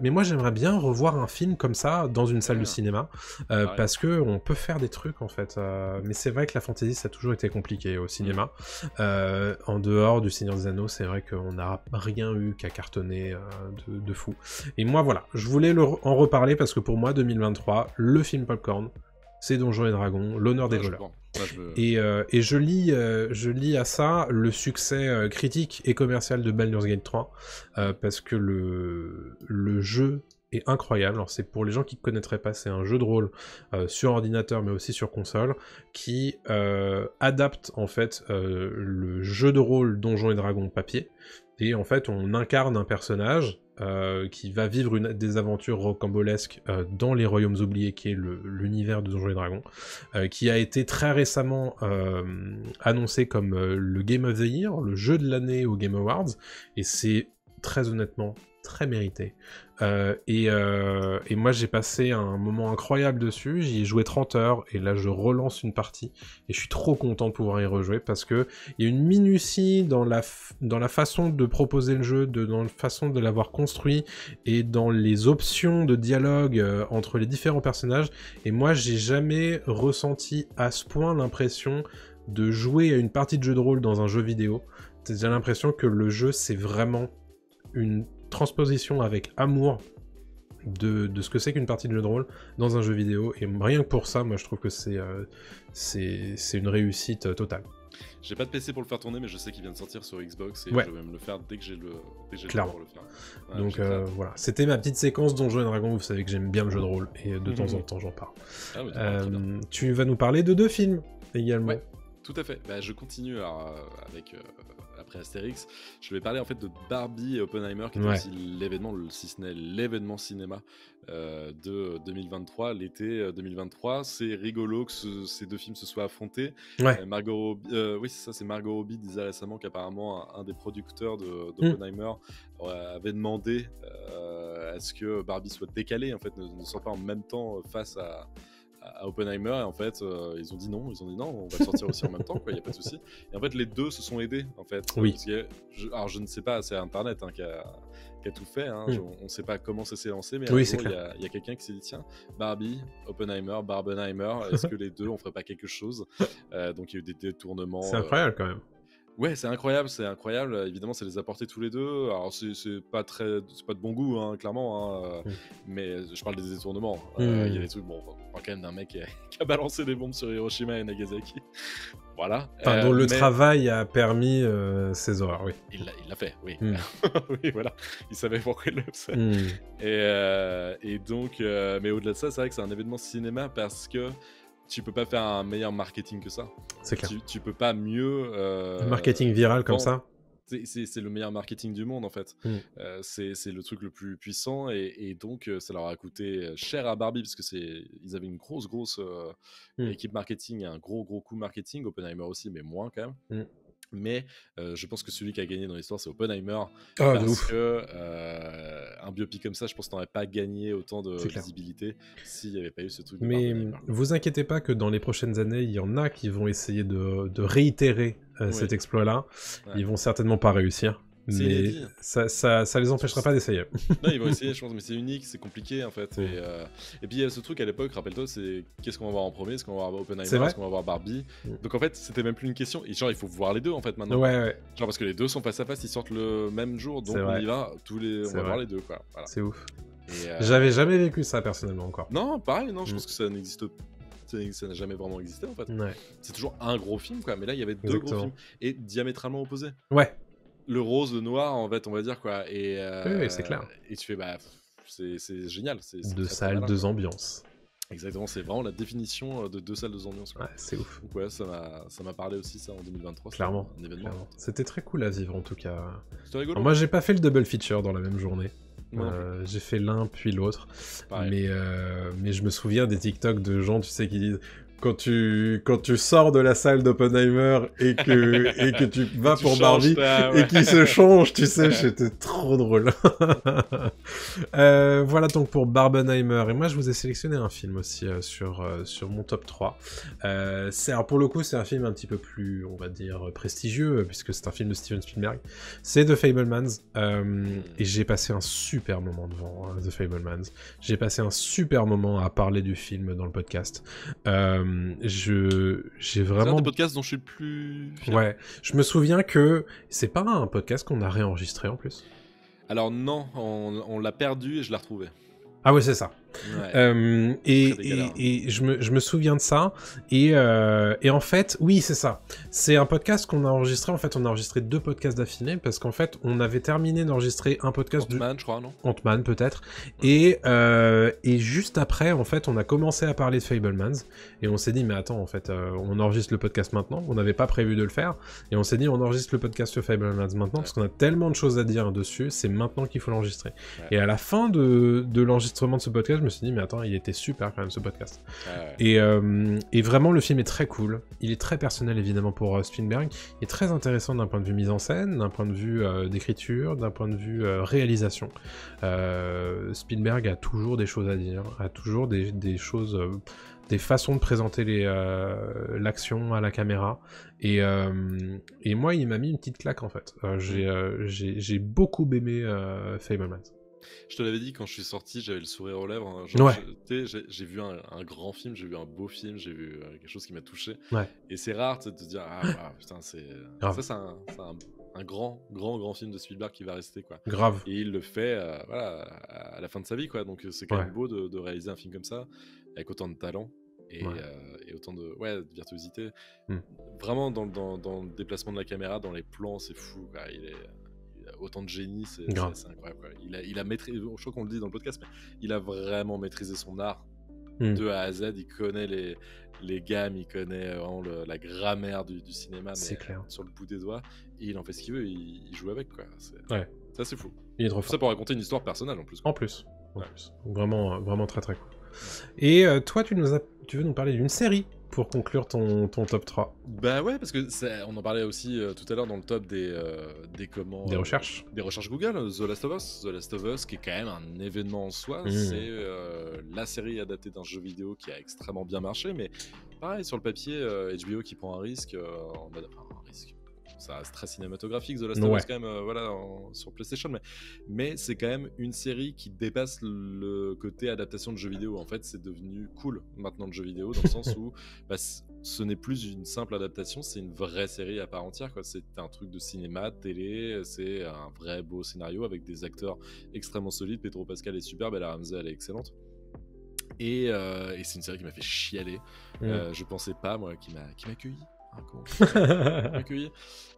moi j'aimerais bien revoir un film comme ça dans une salle de cinéma, parce que on peut faire des trucs en fait. Mais c'est vrai que la fantasy ça a toujours été compliqué au cinéma. En dehors du Seigneur des Anneaux, c'est vrai qu'on n'a rien eu qu'à cartonner de fou. Et moi voilà, je voulais en reparler parce que pour moi 2023, le film Popcorn, c'est Donjons et Dragons, l'honneur des voleurs. Et je lis à ça le succès critique et commercial de Baldur's Gate 3, parce que le jeu est incroyable. Alors c'est pour les gens qui ne connaîtraient pas, c'est un jeu de rôle sur ordinateur mais aussi sur console, qui adapte en fait le jeu de rôle Donjons et Dragons papier, et en fait on incarne un personnage qui va vivre des aventures rocambolesques dans les Royaumes Oubliés, qui est l'univers de Donjons et Dragons, qui a été très récemment annoncé comme le Game of the Year, le jeu de l'année aux Game Awards, et c'est très honnêtement très mérité. Et moi j'ai passé un moment incroyable dessus, j'y ai joué 30 heures, et là je relance une partie, et je suis trop content de pouvoir y rejouer, parce que il y a une minutie dans la façon de proposer le jeu, dans la façon de l'avoir construit, et dans les options de dialogue entre les différents personnages, et moi j'ai jamais ressenti à ce point l'impression de jouer à une partie de jeu de rôle dans un jeu vidéo. J'ai l'impression que le jeu c'est vraiment une transposition avec amour de ce que c'est qu'une partie de jeu de rôle dans un jeu vidéo, et rien que pour ça, moi je trouve que c'est une réussite totale. J'ai pas de PC pour le faire tourner, mais je sais qu'il vient de sortir sur Xbox, et je vais me le faire dès que j'ai le temps pour le faire. Ouais, donc voilà, c'était ma petite séquence Donjons et Dragons. Vous savez que j'aime bien le jeu de rôle, et de temps en temps j'en parle. Ah oui, tu vas nous parler de 2 films également. Ouais, tout à fait. Bah, je continue alors, avec... après Astérix, je vais parler en fait de Barbie et Oppenheimer, qui est aussi l'événement, si ce n'est l'événement cinéma de 2023, l'été 2023. C'est rigolo que ces deux films se soient affrontés. Margot Robbie, c'est Margot Robbie disait récemment qu'apparemment un des producteurs d'Oppenheimer avait demandé à ce que Barbie soit décalée, en fait, ne soit pas en même temps face à Oppenheimer, et en fait ils ont dit non, on va le sortir aussi en même temps, quoi, y a pas de souci. Et en fait les deux se sont aidés en fait. Parce que, alors je ne sais pas, c'est Internet qui a tout fait, on ne sait pas comment ça s'est lancé, mais il y a quelqu'un qui s'est dit tiens, Barbie, Oppenheimer, Barbenheimer, est-ce que les deux on ferait pas quelque chose? Donc il y a eu des détournements. C'est incroyable quand même. Ouais, c'est incroyable. Évidemment, c'est les apporter tous les deux. Alors, c'est pas de bon goût, clairement. Mais je parle des détournements. Il y a des trucs, on parle quand même d'un mec qui a balancé des bombes sur Hiroshima et Nagasaki. Voilà. Enfin, dont le travail a permis ces horreurs, oui. Il l'a fait, oui. Oui, voilà. Il savait pourquoi il le faisait. Et donc, mais au-delà de ça, c'est vrai que c'est un événement cinéma parce que tu peux pas faire un meilleur marketing que ça. C'est clair. Tu peux pas mieux... le marketing viral comme ça. C'est le meilleur marketing du monde en fait. C'est le truc le plus puissant, et donc ça leur a coûté cher à Barbie parce que ils avaient une grosse équipe marketing, un gros coup marketing. Oppenheimer aussi, mais moins quand même. Mais je pense que celui qui a gagné dans l'histoire, c'est Oppenheimer. Parce que un biopic comme ça, je pense que t'aurais pas gagné autant de visibilité s'il n'y avait pas eu ce truc de Barbenheimer. Vous inquiétez pas que dans les prochaines années, il y en a qui vont essayer de réitérer cet exploit-là. Ils vont certainement pas réussir. C'est Mais inédit. ça les empêchera pas d'essayer. Non, ils vont essayer, je pense, mais c'est unique, c'est compliqué en fait. Et puis il y a ce truc à l'époque, rappelle-toi, c'est qu'est-ce qu'on va voir en premier? Est-ce qu'on va voir Oppenheimer? Est-ce qu'on va voir Barbie? Donc en fait, c'était même plus une question. Et genre, il faut voir les deux en fait maintenant. Ouais. Genre, parce que les deux sont face à face, ils sortent le même jour, donc on y va, on va voir les deux quoi. Voilà. C'est ouf. Et J'avais jamais vécu ça personnellement encore. Non, pareil, non, je pense que ça n'existe pas. Ça n'a jamais vraiment existé en fait. Ouais. C'est toujours un gros film quoi, mais là il y avait deux gros films et diamétralement opposés. Ouais. Le rose, le noir en fait, on va dire quoi. Et oui, c'est clair. Et tu fais bah c'est génial. C'est deux salles, deux ambiances. Exactement, c'est vraiment la définition de deux salles, deux ambiances. Ouais, c'est ouf. Donc ouais, ça m'a parlé aussi ça en 2023. Clairement. Un événement. Clairement. C'était très cool à vivre en tout cas. C'était rigolo. Alors, moi j'ai pas fait le double feature dans la même journée. J'ai fait l'un puis l'autre. Mais je me souviens des TikTok de gens, tu sais, qui disent quand tu sors de la salle d'Oppenheimer et que tu vas pour Barbie et qui se change, tu sais, c'était trop drôle. Voilà donc pour Barbenheimer. Et moi je vous ai sélectionné un film aussi sur mon top 3. Alors pour le coup c'est un film un petit peu plus, on va dire, prestigieux puisque c'est un film de Steven Spielberg. C'est The Fabelmans. Et j'ai passé un super moment devant The Fabelmans. J'ai passé un super moment à parler du film dans le podcast. J'ai vraiment... C'est un des podcasts dont je suis le plus fier. Ouais, je me souviens que c'est pas un podcast qu'on a réenregistré en plus. Alors non, on l'a perdu et je l'ai retrouvé. Ah ouais, c'est ça. Ouais. Et je me souviens de ça. Et en fait, oui, c'est ça. C'est un podcast qu'on a enregistré. En fait, on a enregistré 2 podcasts d'affilée parce qu'en fait, on avait terminé d'enregistrer un podcast Ant-Man, je crois, non? Ant-Man, peut-être. Ouais. Et juste après, en fait, on a commencé à parler de Fabelmans. Et on s'est dit, mais attends, en fait, on enregistre le podcast maintenant. On n'avait pas prévu de le faire. Et on s'est dit, on enregistre le podcast sur Fabelmans maintenant parce qu'on a tellement de choses à dire dessus. C'est maintenant qu'il faut l'enregistrer. Ouais. Et à la fin de l'enregistrement de ce podcast, je me suis dit, mais attends, il était super quand même ce podcast. Et vraiment, le film est très cool. Il est très personnel, évidemment, pour Spielberg. Il est très intéressant d'un point de vue mise en scène, d'un point de vue d'écriture, d'un point de vue réalisation. Spielberg a toujours des choses à dire, a toujours des choses... des façons de présenter l'action à la caméra. Et moi, il m'a mis une petite claque, en fait. J'ai beaucoup aimé Fabelmans. Je te l'avais dit, quand je suis sorti, j'avais le sourire aux lèvres. J'ai vu un grand film, j'ai vu un beau film, j'ai vu quelque chose qui m'a touché. Ouais. Et c'est rare de te dire, ah wow, putain, c'est un grand film de Spielberg qui va rester, quoi. Grave. Et il le fait à la fin de sa vie, quoi. Donc c'est quand même beau de réaliser un film comme ça, avec autant de talent. Et autant de virtuosité. Vraiment, dans le déplacement de la caméra, dans les plans, c'est fou, quoi. Il a autant de génie, c'est incroyable, quoi. Il a maîtrisé, je crois qu'on le dit dans le podcast, mais il a vraiment maîtrisé son art de A à Z. Il connaît les gammes, il connaît vraiment la grammaire du cinéma, mais clair. Sur le bout des doigts. Et il en fait ce qu'il veut, il joue avec, quoi. Ça, c'est fou. Il est trop fort. Ça pour raconter une histoire personnelle en plus. En plus. Vraiment, vraiment très très cool. Et toi, tu veux nous parler d'une série pour conclure ton top 3. Bah ouais, parce que on en parlait aussi tout à l'heure dans le top des recherches. Des recherches Google, The Last of Us. The Last of Us, qui est quand même un événement en soi. C'est la série adaptée d'un jeu vidéo qui a extrêmement bien marché, mais pareil, sur le papier, HBO qui prend un risque, un risque. Ça reste très cinématographique, The Last of Us, quand même, sur PlayStation, mais c'est quand même une série qui dépasse le côté adaptation de jeux vidéo. En fait, c'est devenu cool maintenant le jeu vidéo, dans le sens où ce n'est plus une simple adaptation, c'est une vraie série à part entière, quoi. C'est un truc de cinéma, de télé, c'est un vrai beau scénario avec des acteurs extrêmement solides. Pedro Pascal est super, Bella Ramsey, elle est excellente. Et c'est une série qui m'a fait chialer. Je pensais pas, moi, qui m'a accueilli.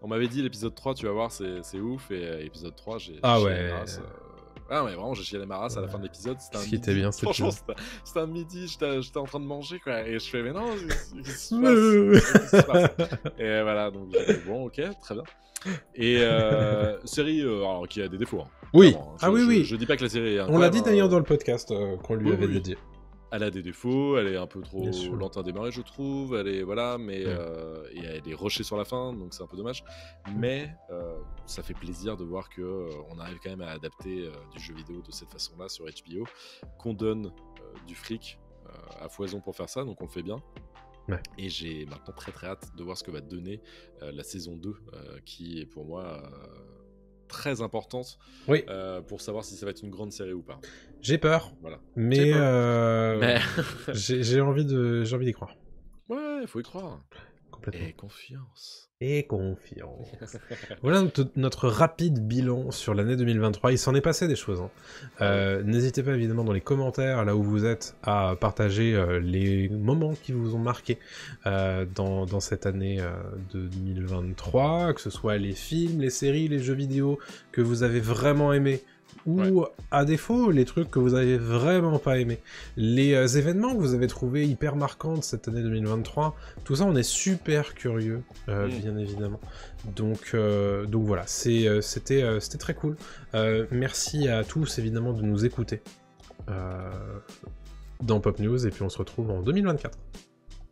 On m'avait dit l'épisode 3, tu vas voir, c'est ouf. Et épisode 3, j'ai chialé ma race. Ah ouais, vraiment, j'ai chialé ma race à la fin de l'épisode. Ce qui était bien, franchement, c'était un midi, j'étais en train de manger, quoi. Et je fais, mais non, qu'est-ce qui se passe? Et voilà, donc bon, ok, très bien. Et série alors, qui a des défauts. Hein, oui, oui. Je dis pas que la série est on l'a dit d'ailleurs dans le podcast qu'on lui avait dédié. Elle a des défauts, elle est un peu trop lente à démarrer, je trouve. Elle est mais et elle est rushée sur la fin, donc c'est un peu dommage. Mais ça fait plaisir de voir que on arrive quand même à adapter du jeu vidéo de cette façon-là sur HBO, qu'on donne du fric à foison pour faire ça, donc on le fait bien. Ouais. Et j'ai maintenant très très hâte de voir ce que va donner la saison 2, qui est pour moi très importantes Oui. pour savoir si ça va être une grande série ou pas. J'ai peur, Voilà. mais, Mais... j'ai envie d'y croire. Ouais, il faut y croire. Complètement. Et confiance. Et confiance. Voilà notre rapide bilan sur l'année 2023. Il s'en est passé des choses. N'hésitez pas évidemment dans les commentaires, là où vous êtes, à partager les moments qui vous ont marqué dans cette année de 2023, que ce soit les films, les séries, les jeux vidéo que vous avez vraiment aimés, ou à défaut, les trucs que vous avez vraiment pas aimés. Les événements que vous avez trouvés hyper marquants de cette année 2023, tout ça on est super curieux, bien évidemment. Donc voilà, c'était très cool. Merci à tous évidemment de nous écouter dans Pop News, et puis on se retrouve en 2024.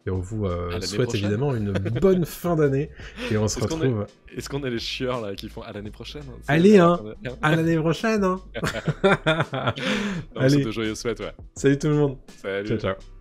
Et on vous souhaite évidemment une bonne fin d'année, et on se retrouve... Est-ce qu'on a les chieurs là qui font à l'année prochaine? Allez, à l'année prochaine, Allez. De joyeuses fêtes, ouais. Salut tout le monde. Salut. Ciao, ciao.